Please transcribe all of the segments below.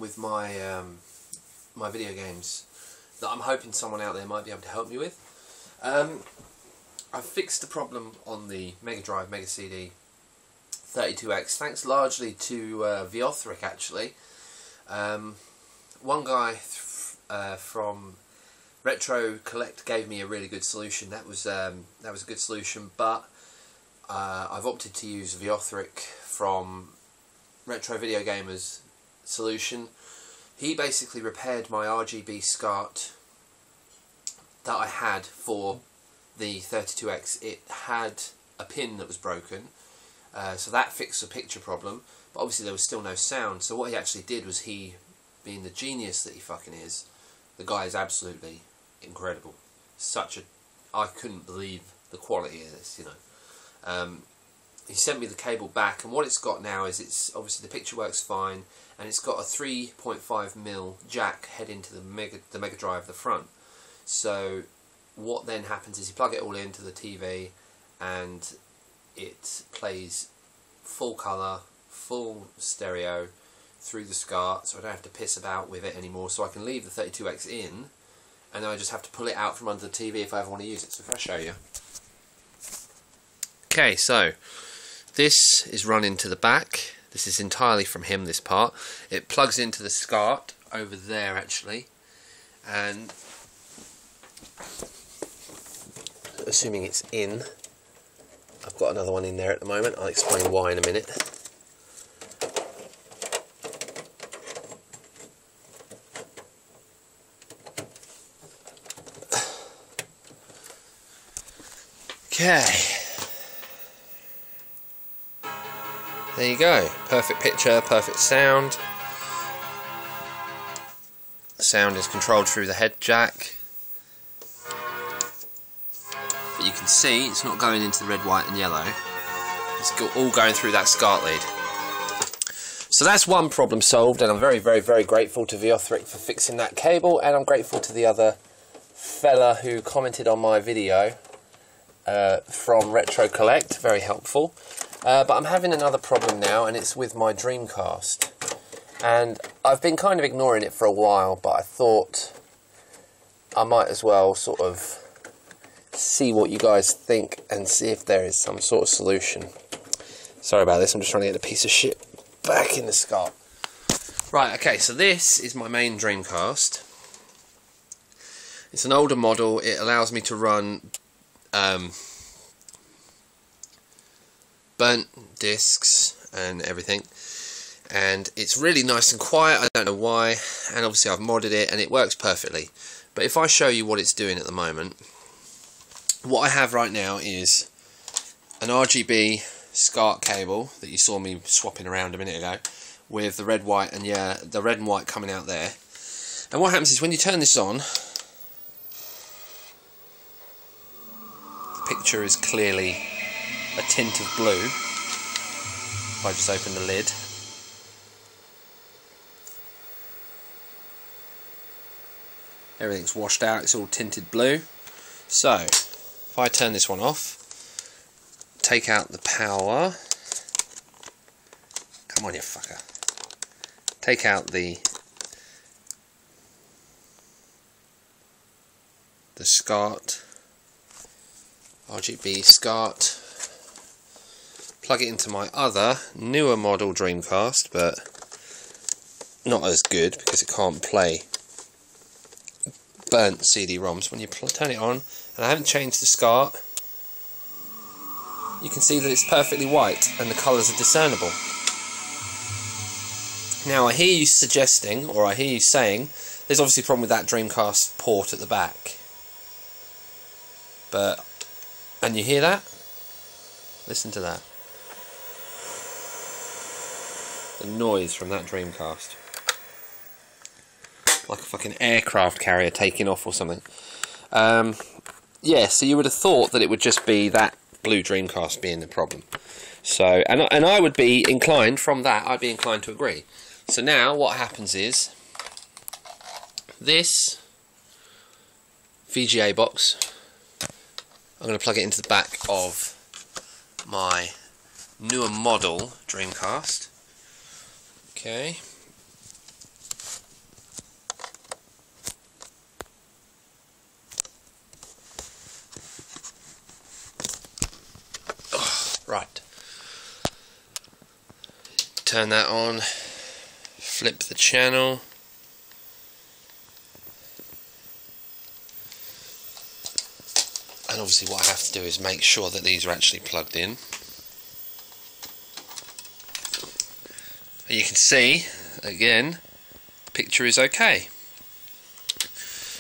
with my my video games that I'm hoping someone out there might be able to help me with. I've fixed the problem on the Mega Drive Mega CD 32X, thanks largely to Viothric actually. One guy from Retro Collect gave me a really good solution. That was a good solution, but I've opted to use Viothric from Retro Video Gamer's solution. He basically repaired my RGB SCART that I had for the 32X. It had a pin that was broken, so that fixed the picture problem, but obviously there was still no sound. So what he actually did was, he, being the genius that he fucking is, the guy is absolutely incredible. I couldn't believe the quality of this, you know. He sent me the cable back, and what it's got now is, it's obviously the picture works fine, and it's got a 3.5mm jack heading to the Mega Drive, the front. So what then happens is you plug it all into the TV and it plays full colour, full stereo through the SCART, so I don't have to piss about with it anymore. So I can leave the 32X in, and then I just have to pull it out from under the TV if I ever want to use it. So if I show you. Okay, so this is run into the back. This is entirely from him, this part. It plugs into the SCART over there actually, and assuming it's in, I've got another one in there at the moment. I'll explain why in a minute. Okay, there you go. Perfect picture, perfect sound. The sound is controlled through the head jack. But you can see it's not going into the red, white and yellow. It's all going through that SCART lead. So that's one problem solved, and I'm very, very, very grateful to Viothric for fixing that cable, and I'm grateful to the other fella who commented on my video from Retro Collect. Very helpful. But I'm having another problem now, and it's with my Dreamcast. And I've been kind of ignoring it for a while, but I thought I might as well sort of see what you guys think and see if there is some sort of solution. Sorry about this, I'm just trying to get a piece of shit back in the SCART. Right, okay, so this is my main Dreamcast. It's an older model. It allows me to run burnt discs and everything, and it's really nice and quiet. I don't know why, and obviously I've modded it and it works perfectly. But if I show you what it's doing at the moment, what I have right now is an RGB SCART cable that you saw me swapping around a minute ago, with the red, white, and the red and white coming out there. And what happens is, when you turn this on, the picture is clearly a tint of blue. If I just open the lid, everything's washed out, it's all tinted blue. So if I turn this one off, take out the power, come on you fucker, take out the SCART, RGB SCART, plug it into my other newer model Dreamcast, but not as good because it can't play burnt CD-ROMs. When you turn it on, and I haven't changed the SCART, you can see that it's perfectly white and the colours are discernible. Now I hear you suggesting, or I hear you saying, there's obviously a problem with that Dreamcast port at the back. And you hear that? Listen to that. The noise from that Dreamcast. Like a fucking aircraft carrier taking off or something. Yeah, so you would have thought that it would just be that blue Dreamcast being the problem. So, and I would be inclined, from that, I'd be inclined to agree. So now what happens is, this VGA box, I'm going to plug it into the back of my newer model Dreamcast. Okay. turn that on, flip the channel, and obviously what I have to do is make sure that these are actually plugged in. And you can see, again, picture is okay.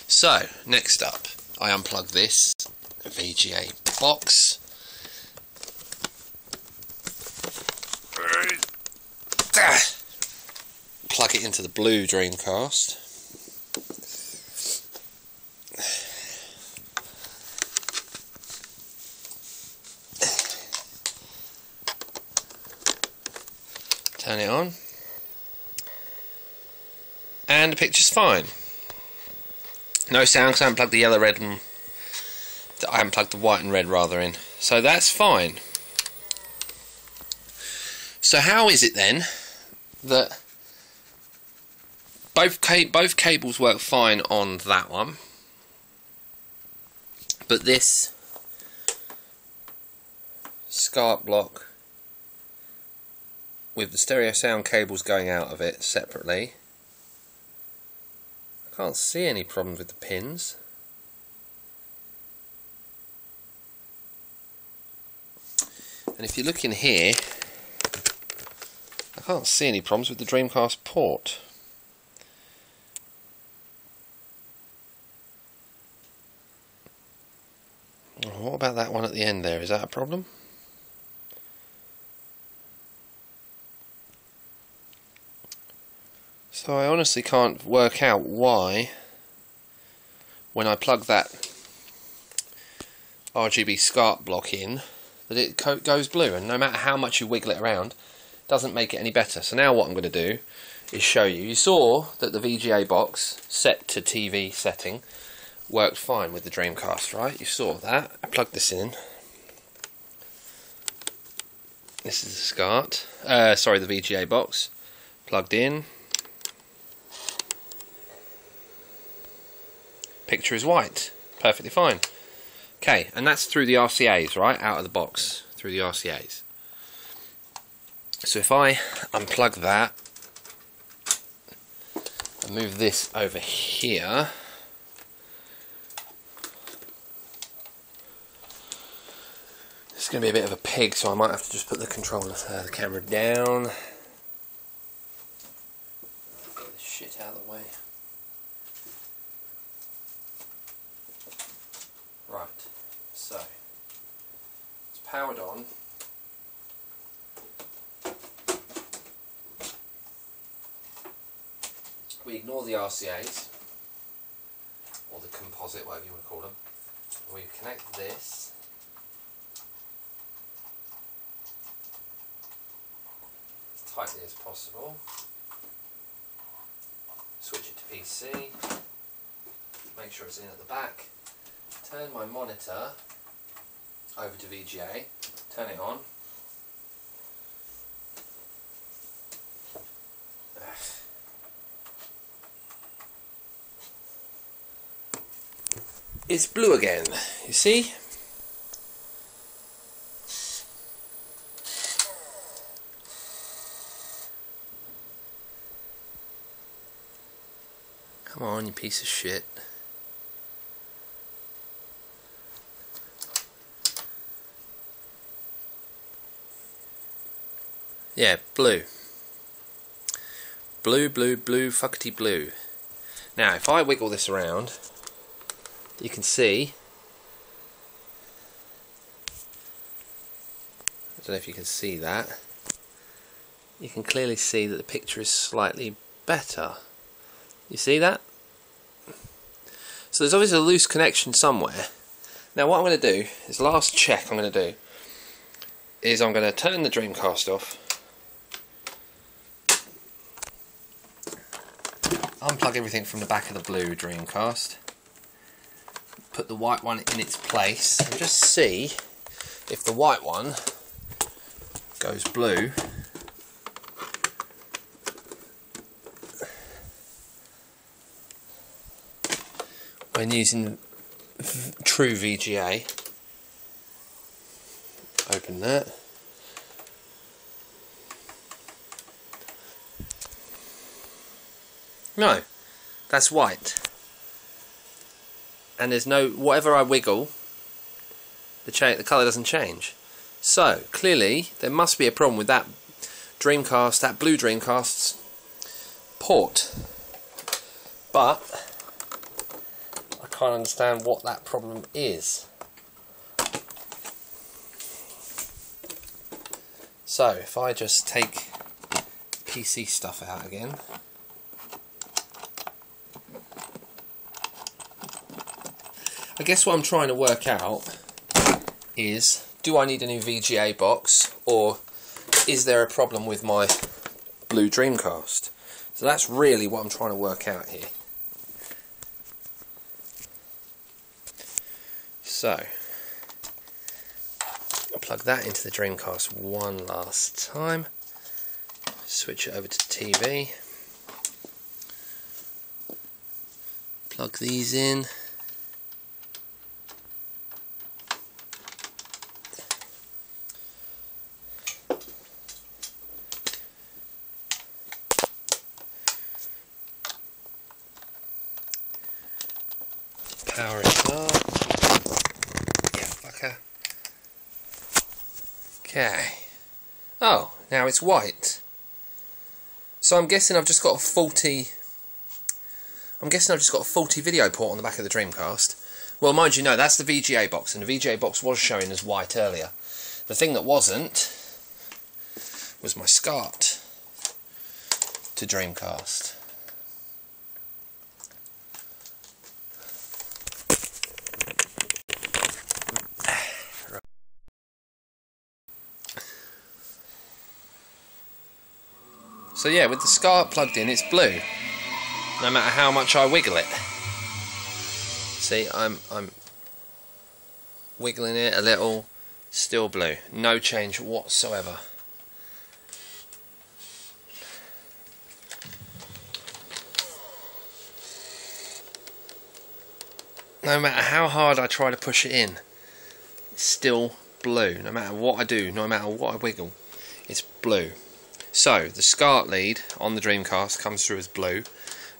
So, next up, I unplug this VGA box. Plug it into the blue Dreamcast. Turn it on. And the picture's fine. No sound because I haven't plugged the yellow, red, and I haven't plugged the white and red rather in. So that's fine. So how is it then that both cables work fine on that one, but this SCART block with the stereo sound cables going out of it separately, I can't see any problems with the pins. And if you look in here, I can't see any problems with the Dreamcast port. What about that one at the end there? Is that a problem? So I honestly can't work out why, when I plug that RGB SCART block in, that it goes blue, and no matter how much you wiggle it around, it doesn't make it any better. So now what I'm going to do is show you. You saw that the VGA box set to TV setting worked fine with the Dreamcast, right? You saw that. I plugged this in. This is the SCART. Sorry, the VGA box. Plugged in. Picture is white. Perfectly fine. Okay, and that's through the RCAs, right? Out of the box. Through the RCAs. So if I unplug that and move this over here, it's going to be a bit of a pig, so I might have to just put the controller, the camera down. Get this shit out of the way. Right, so it's powered on. We ignore the RCAs, or the composite, whatever you want to call them. We connect this. As tightly as possible. Switch it to PC. Make sure it's in at the back. Turn my monitor over to VGA. Turn it on. It's blue again, you see? Come on, you piece of shit. Yeah, blue. Blue, blue, blue, fuckety blue. Now, if I wiggle this around, you can see, I don't know if you can see that, you can clearly see that the picture is slightly better. You see that? So there's obviously a loose connection somewhere. Now what I'm going to do, is last check I'm going to do, is I'm going to turn the Dreamcast off, unplug everything from the back of the blue Dreamcast, put the white one in its place, and just see if the white one goes blue. When using true VGA. Open that. No, that's white. And there's no, whatever I wiggle, the colour doesn't change. So, clearly, there must be a problem with that Dreamcast, that blue Dreamcast's port. But I can't understand what that problem is. So, if I just take PC stuff out again. I guess what I'm trying to work out is, do I need a new VGA box, or is there a problem with my blue Dreamcast? So that's really what I'm trying to work out here. So, I'll plug that into the Dreamcast one last time. Switch it over to TV. Plug these in. Power it up. Yeah, fucker. Okay. Oh, now it's white. So I'm guessing I've just got a faulty video port on the back of the Dreamcast. Well, mind you, no, that's the VGA box, and the VGA box was showing as white earlier. The thing that wasn't was my SCART to Dreamcast. So yeah, with the SCART plugged in, it's blue, no matter how much I wiggle it. See, I'm wiggling it a little, still blue, no change whatsoever. No matter how hard I try to push it in, it's still blue. No matter what I do, no matter what I wiggle, it's blue. So, the SCART lead on the Dreamcast comes through as blue.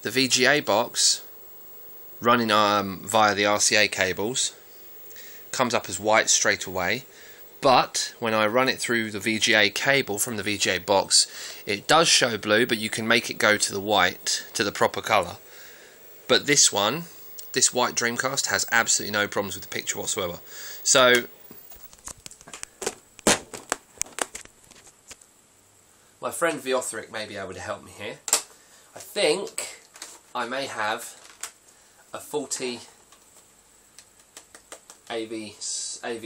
The VGA box, running via the RCA cables, comes up as white straight away. But, when I run it through the VGA cable from the VGA box, it does show blue, but you can make it go to the white, to the proper colour. But this one, this white Dreamcast, has absolutely no problems with the picture whatsoever. So, my friend Viothric may be able to help me here. I think I may have a faulty AV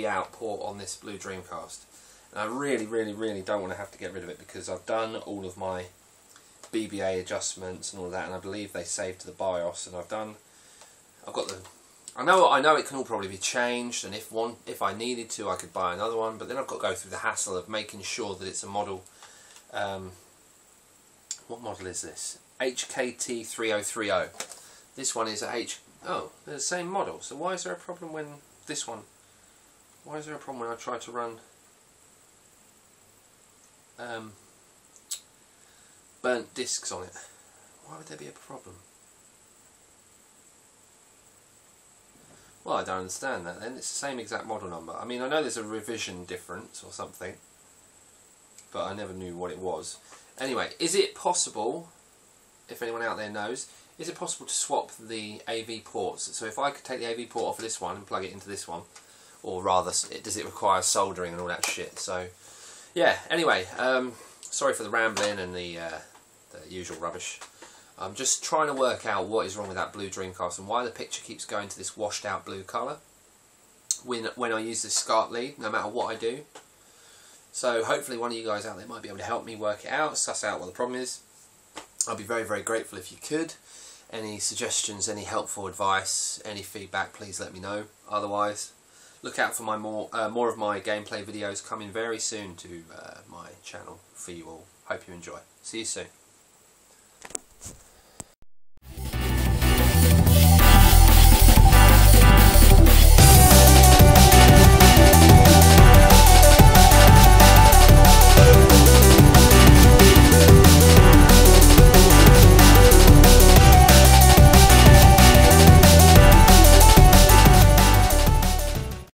out port on this blue Dreamcast. And I really don't want to have to get rid of it, because I've done all of my BBA adjustments and all of that, and I believe they saved to the BIOS, and I know it can all probably be changed, and if I needed to, I could buy another one, but then I've got to go through the hassle of making sure that it's a model. What model is this? HKT 3030. This one is a oh, they're the same model. So why is there a problem when this one? Why is there a problem when I try to run burnt discs on it? Why would there be a problem? Well, I don't understand that then. It's the same exact model number. I mean, I know there's a revision difference or something, but I never knew what it was. Anyway, is it possible, if anyone out there knows, is it possible to swap the AV ports? So if I could take the AV port off of this one and plug it into this one, or rather, does it require soldering and all that shit? So, yeah, anyway, sorry for the rambling and the usual rubbish. I'm just trying to work out what is wrong with that blue Dreamcast and why the picture keeps going to this washed out blue colour when I use this SCART lead, no matter what I do. So hopefully one of you guys out there might be able to help me work it out, suss out what the problem is. I'll be very grateful if you could. Any suggestions, any helpful advice, any feedback, please let me know. Otherwise, look out for my more of my gameplay videos coming very soon to my channel for you all. Hope you enjoy. See you soon.